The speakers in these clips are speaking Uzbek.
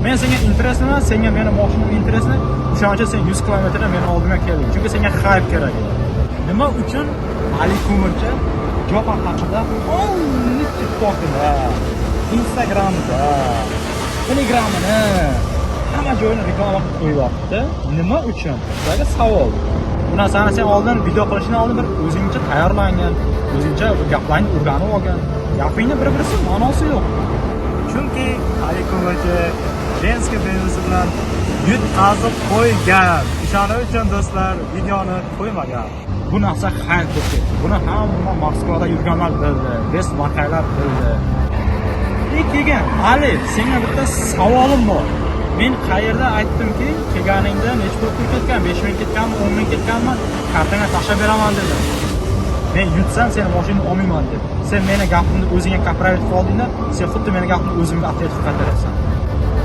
Men senga interesman, senga meni mashinam interesmi? O'shaning uchun sen 100 kilometrdan meni oldimga kelding. Chunki senga hype kerak edi. Nima uchun Ali Ko'mirchi Jo'xa haqida onni TikTok'da, Instagram'da, Telegram'ini hamma joyini reklama qilib qo'yyapti. Nima uchun? Sizga savol. Bu narsani sen oldin video qilishdan oldin bir o'zingcha tayyorlangan, o'zingcha gaplarni o'rganib olgan. Gapingni bir-birisi ma'nosi yo'q. Chunki Ali Ko'mirchi jenskiy benzisi bilan yutqazib qo'ygan. O'shaning uchun do'stlar videoni qo'ymagan. Bu narsa hype bo'lib ketdi. Buni hamma Moskvada yurganlar bildi, best voqealar bildi. Keyin Ali, senga bitta savolim bor. Men qayerda aytdimki, kelganingda necha pul ketgan, 5 ming ketganmi, 10 ming ketganmi, kartangga tashlab beraman dedim. Men yutsam seni mashinani olmayman deb. Sen meni gapimni o'zingga kaprovit qoldingda, sen xuddi meni gapimni o'zimga atlet qaytarasan.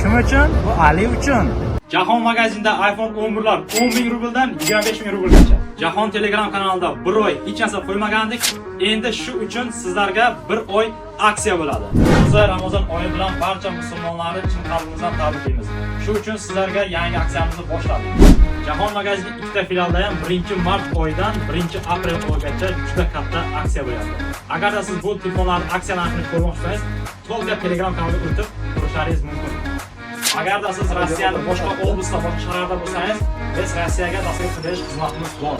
Kim uchun? Bu Ali uchun. Jahon magazinda iPhone 11 lar 10 ming rubldan 25 ming rublgacha. Jahon Telegram kanalida bir oy hech narsa qo'ymagandik. Endi shu uchun sizlarga bir oy aksiya bo'ladi. Biz Ramazon oyi bilan barcha musulmonlarni chin qalbimizdan tabriklaymiz. Shu uchun sizlarga yangi aksiyamizni boshladik. Jahon magazini ikkita filialda ham 1-mart oyidan 1-aprel oyigacha juda katta aksiya bo'lyapti. Agarda siz bu telefonlarning aksiyalarini ko'rmoqchisiz, to'liq Telegram kanaliga o'tib ko'rishingiz mumkin. Agarda siz Rossiyaning boshqa oblastda, boshqa shaharda bo'lsangiz, biz Rossiyaga tashrif qilish xizmatimiz bor.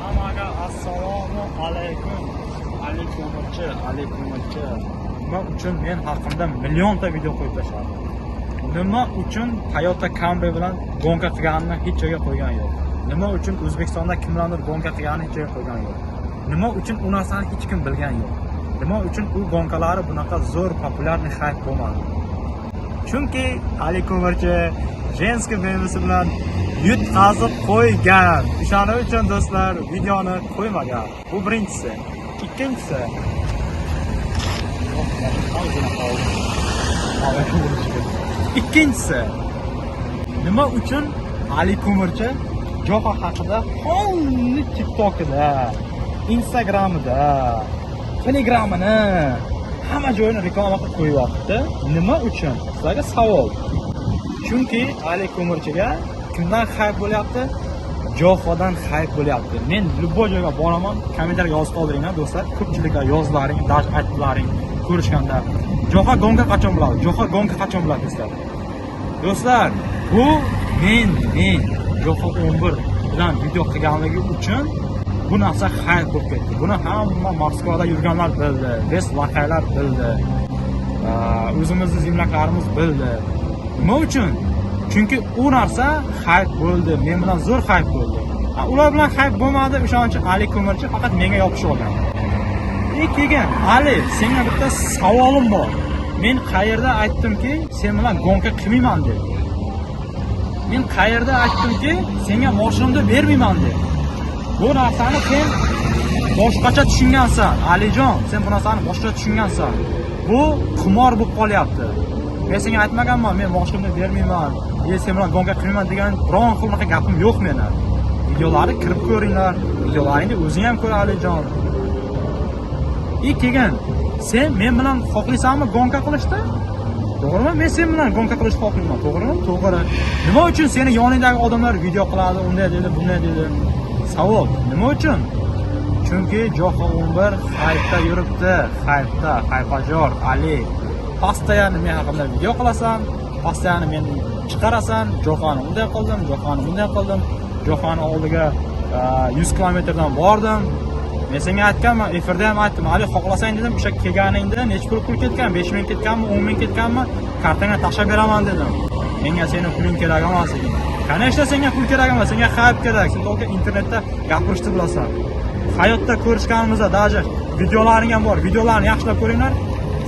Hammaga assalomu alaykum. Ali Ko'mirchi. Nima uchun men haqimda millionta video qo'yib tashladim? Nima uchun Toyota Camry bilan gonka qilganini hech joyga qo'ygan yo'q? Nima uchun O'zbekistonda kimlardir gonka qilganini hech joyga qo'ygan yo'q? Nima uchun u narsani hech kim bilgan yo'q? Nima uchun u gonkalari bunaqa zo'r populyarni hype bo'lmadi? Chunki Ali Ko'mirchi jenskiy benzisi bilan yutqazib qo'ygan. O'shaning uchun do'stlar videoni qo'ymagan. Bu birinchisi. Ikkinchisi. Ikkinchisi. Nima uchun Ali Ko'mirchi Jo'xa haqida onni TikTok'da, Instagram'da, Telegram'ini hamma joyini reklama qilib qo'yyapti. Nima uchun? Sizlarga savol. Chunki Ali Ko'mirchiga kimdan hype bo'lyapti? Jo'xadan hype bo'lyapti. Men любой joyga boraman, kommentarga yozib qoldiringlar do'stlar. Ko'pchilikga yozlaring, dash aytlaring ko'rishganda. Jo'xa gonka qachon bo'ladi? Jo'xa gonka qachon bo'ladi do'stlar? Do'stlar, bu men Jo'xa 11 bilan video qilganligi uchun bu narsa hype bo'lib ketdi. Buni hamma Moskvada yurganlar bildi, best voqealar bildi. O'zimizning zimlaklarimiz bildi. Nima uchun? Chunki u narsa hype bo'ldi, men bilan zo'r hype bo'ldi. Ular bilan hype bo'lmadi, o'shaning uchun Ali Ko'mirchi faqat menga yopishib olgan. Keyin Ali, senga bitta savolim bor. Men qayerda aytdimki, sen bilan gonka qilmayman deb. Men qayerda aytdimki, senga mashinamni bermayman deb. Bu narsani sen boshqacha tushungansan, Alijon, sen bu narsani boshqacha tushungansan. Bu qimor bo'lib qolyapti. Men senga aytmaganman, men mashinamni bermayman, sen bilan gonka qilmayman degan biron xil gapim yo'q meni. Videolarni kirib ko'ringlar, videolaringni o'zing ham ko'r Alijon. Keyin sen men bilan xohlaysanmi gonka qilishni? To'g'rimi? Men sen bilan gonka qilishni xohlayman, to'g'rimi? To'g'ri. Nima uchun seni yoningdagi odamlar video qiladi, unday dedi, bunday dedi? Savol, nima uchun? Chunki Jo'xa 11 hype'da yuribdi, hype'ajor Ali. Pastayani men haqimda video qilasan, pastayani men chiqarasan, Jo'xani unday qildim, Jo'xani bunday qildim, Jo'xani oldiga 100 kilometrdan bordim. Men senga aytganman, efirda ham aytdim, Ali xohlasang dedim, o'sha kelganingda necha pul ketgan, 5 ming ketganmi, 10 ming ketganmi, kartangga tashlab beraman dedim. Menga seni puling kerak emas edi. Qanday senga pul kerak emas, senga hype kerak. Sen to'g'ri internetda gapirishni bilasan. Hayotda ko'rishganimizda даже videolaring ham bor. Videolarni yaxshilab ko'ringlar.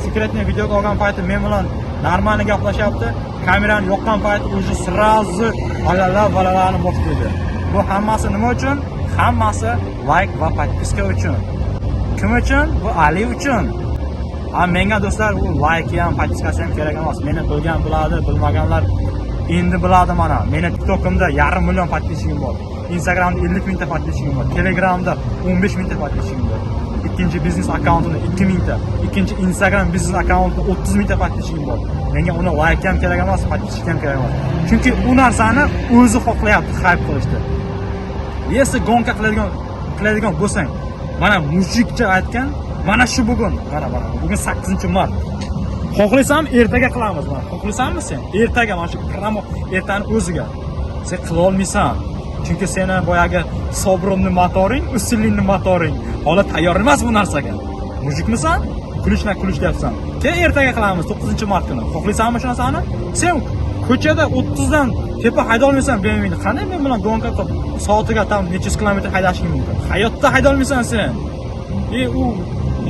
Sekretni video olgan payti men bilan normalni gaplashyapti. Kamerani yoqqan payti уже сразу valalarni boshlaydi. Bu hammasi nima uchun? Hammasi like va podpiska uchun. Kim uchun? Bu Ali uchun. Menga do'stlar bu like ham, podpiskasi ham kerak emas. Meni bilgan biladi, bilmaganlar endi biladi mana. Meni TikTok'imda 500 000 podpisчигim bor. Instagramda 50 mingta подписчигim bor, Telegramda 15 mingta подписчигim bor. Ikkinchi biznes akkauntida 2 mingta, ikkinchi Instagram biznes akkauntida 30 mingta подписчигim bor. Menga uni like ham kerak emas, подписчик ham kerak emas. Chunki u narsani o'zi xohlayapti hype qilishni. Yesi gonka qiladigan bo'lsang, mana mujikcha aytgan, mana shu bugun, mana bugun 8-mart. Xohlaysanmi ertaga qilamiz, mana. Xohlaysanmi sen? Ertaga mana shu promo ertani o'ziga. Sen qila olmaysan. Chunki seni boyagi Sobronning motoring, Usillinning motoring hali tayyor emas bu narsaga. Mujikmisan? Kulish deyapsan. Keyin ertaga qilamiz 9-mart kuni. Xohlaysanmi shu narsani? Sen ko'chada 30 dan tepa hayda olmaysan BMWni. Qanday men bilan gonka qilib soatiga tam necha kilometr haydashing mumkin? Hayotda hayda olmaysan sen. U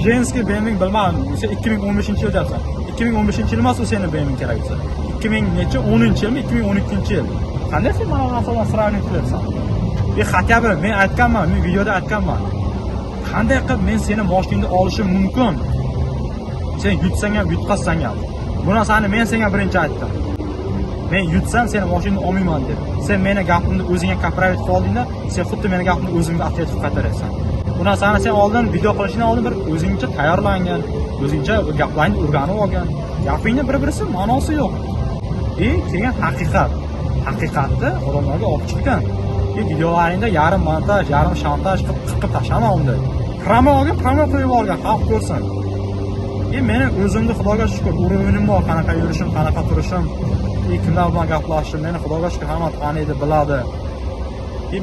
jenskiy BMW bilmadim. Sen 2015-yil deyapsan. 2015-yil emas u seni BMW kerak bo'lsa. 2000 necha 10-yilmi, 2012-yil. Qanday sen mana bu narsalarni sravnit qilyapsan? Хотя бы men aytganman, men videoda aytganman. Qanday qilib men seni mashinangda olishim mumkin? Sen yutsang ham, yutqazsang ham. Bu narsani men senga birinchi aytdim. Men yutsam seni mashinangni olmayman deb. Sen meni gapimni o'zingga kapravit qoldingda, sen xuddi meni gapimni o'zingga atletib qaytaraysan. Bu narsani sen oldin video qilishdan oldin bir o'zingcha tayyorlangan, o'zingcha gaplarni o'rganib olgan. Gapingni bir-birisi ma'nosi yo'q. Keyin haqiqatni odamlarga olib chiqqan. Videolaringda yarim montaj, yarim shantaj qilib tashlama unda. Promo qo'yib olgan, xalq ko'rsin. Meni o'zimni Xudoga shukr, o'rinim bor, qanaqa yurishim, qanaqa turishim, kimlar bilan gaplashishim, meni Xudoga shukr hamma taniydi, biladi.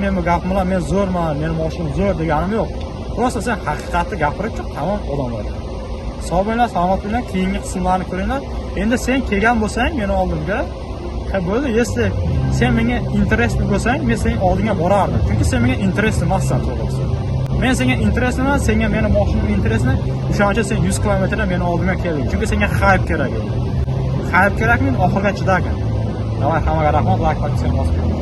Men bu gap bilan men zo'rman, meni mashinam zo'r deganim yo'q. Просто sen haqiqatni gapirib chiq, tamom odamlarga. Sog' bo'linglar, salomat bo'linglar, keyingi qismlarni ko'ringlar. Endi sen kelgan bo'lsang meni oldimga, bo'ldi, если sen menga interesli bo'lsang, men sening oldinga borardim. Chunki sen menga interesli emassan, to'g'risi. Men senga interesli emas, senga meni mashinam interesli. O'shancha sen 100 kilometrdan meni oldimga kelding. Chunki senga hype kerak edi. Hype kerakmi? Oxiriga chidagin. Davay, hammaga rahmat, like, podpiska bosing.